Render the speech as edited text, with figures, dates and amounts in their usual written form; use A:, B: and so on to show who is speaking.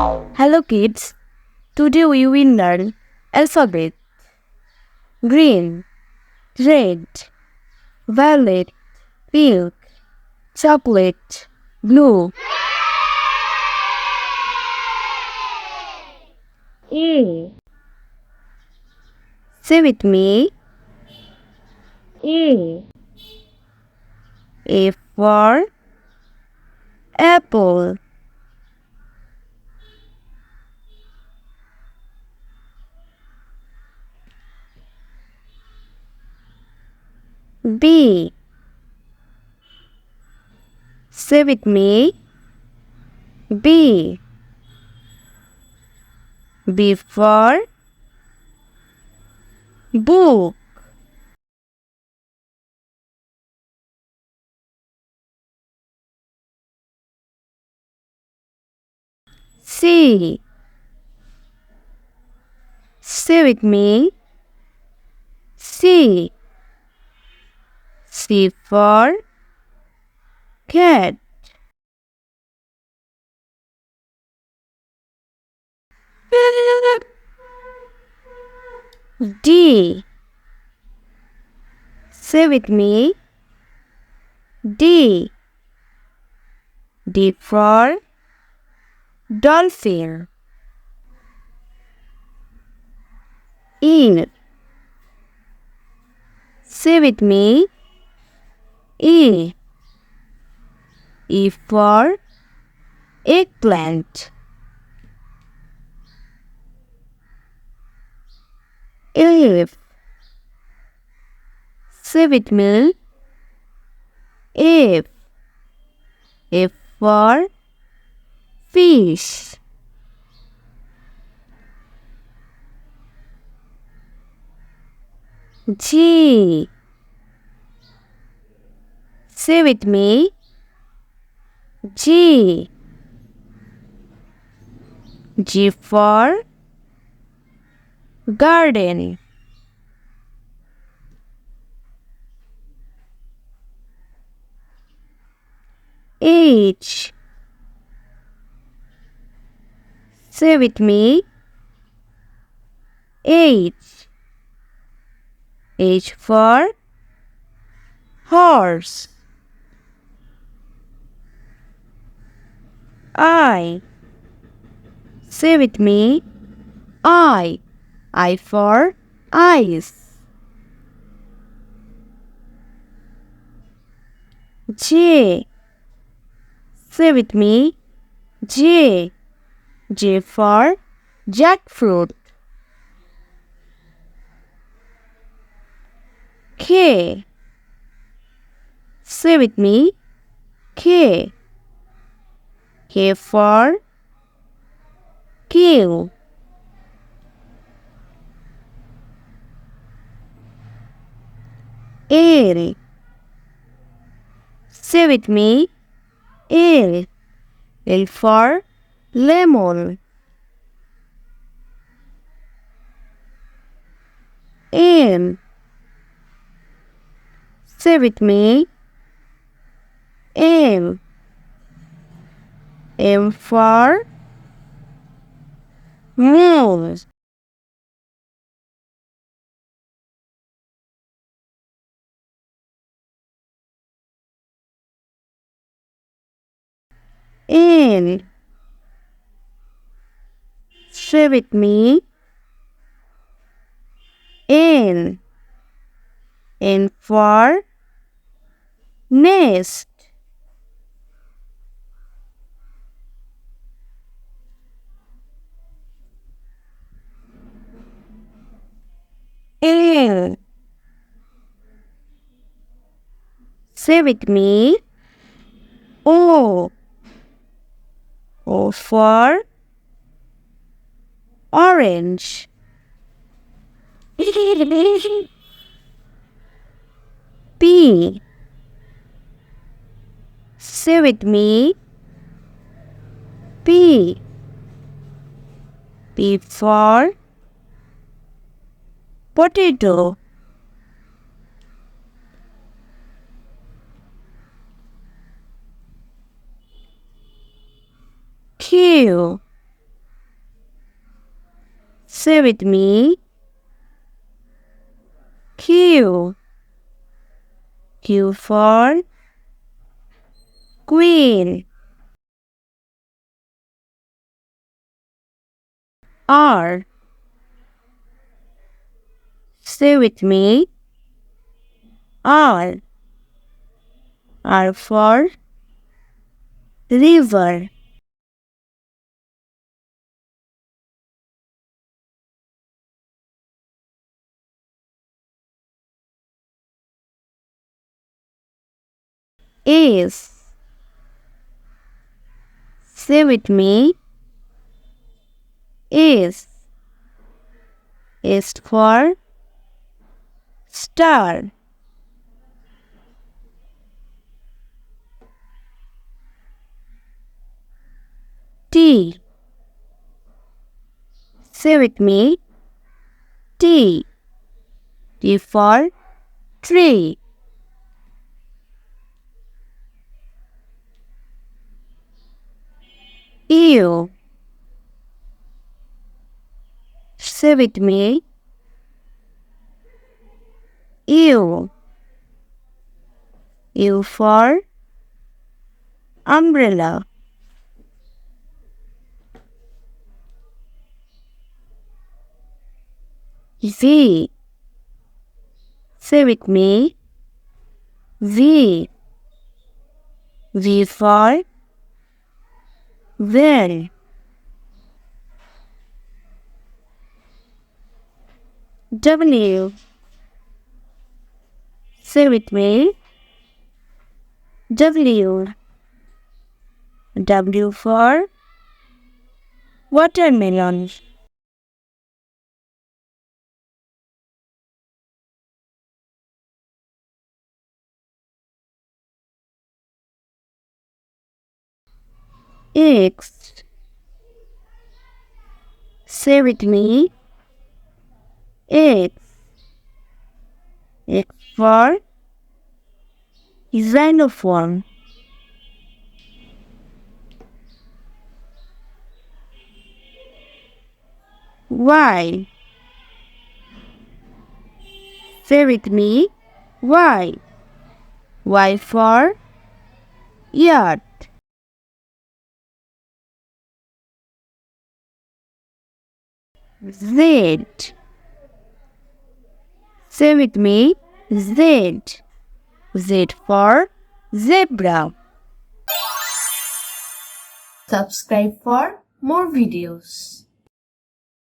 A: Hello kids, today we will learn alphabet. Green, red, violet, pink, chocolate, blue. A. Say with me. A. A for apple. B. Say with me. B. B for book. C. Say with me. C. C for cat. D. Say with me. D. D for dolphin. E. Say with me. E. E for eggplant. F. Say with me. F. F for fish. G. Say with me. G. G for garden. H. Say with me. H. H for horse. I. Say with me. I. I for eyes. J. Say with me. J. J for jackfruit. K. Say with me. K. K for king. L. Say with me. L. L for lemon. M. Say with me. M. M for mouse. N. Say with me. N. N for nest. L. Say with me. O. O for orange. P. Say with me. P. P for potato. Q. Say with me. Q. Q for Queen. R. Say with me. R. R for River. S. Say with me. S. S for Star. T. Say with me. T. T for Tree. U. Say with me. U. U for Umbrella. V. Say with me. V. V for Well. W. Say with me. W. W for Watermelon. X. Say with me. X. X for Xylophone. Y. Say with me. Y. Y for Yacht. Z. Say with me. Z. Z for Zebra. Subscribe for more videos.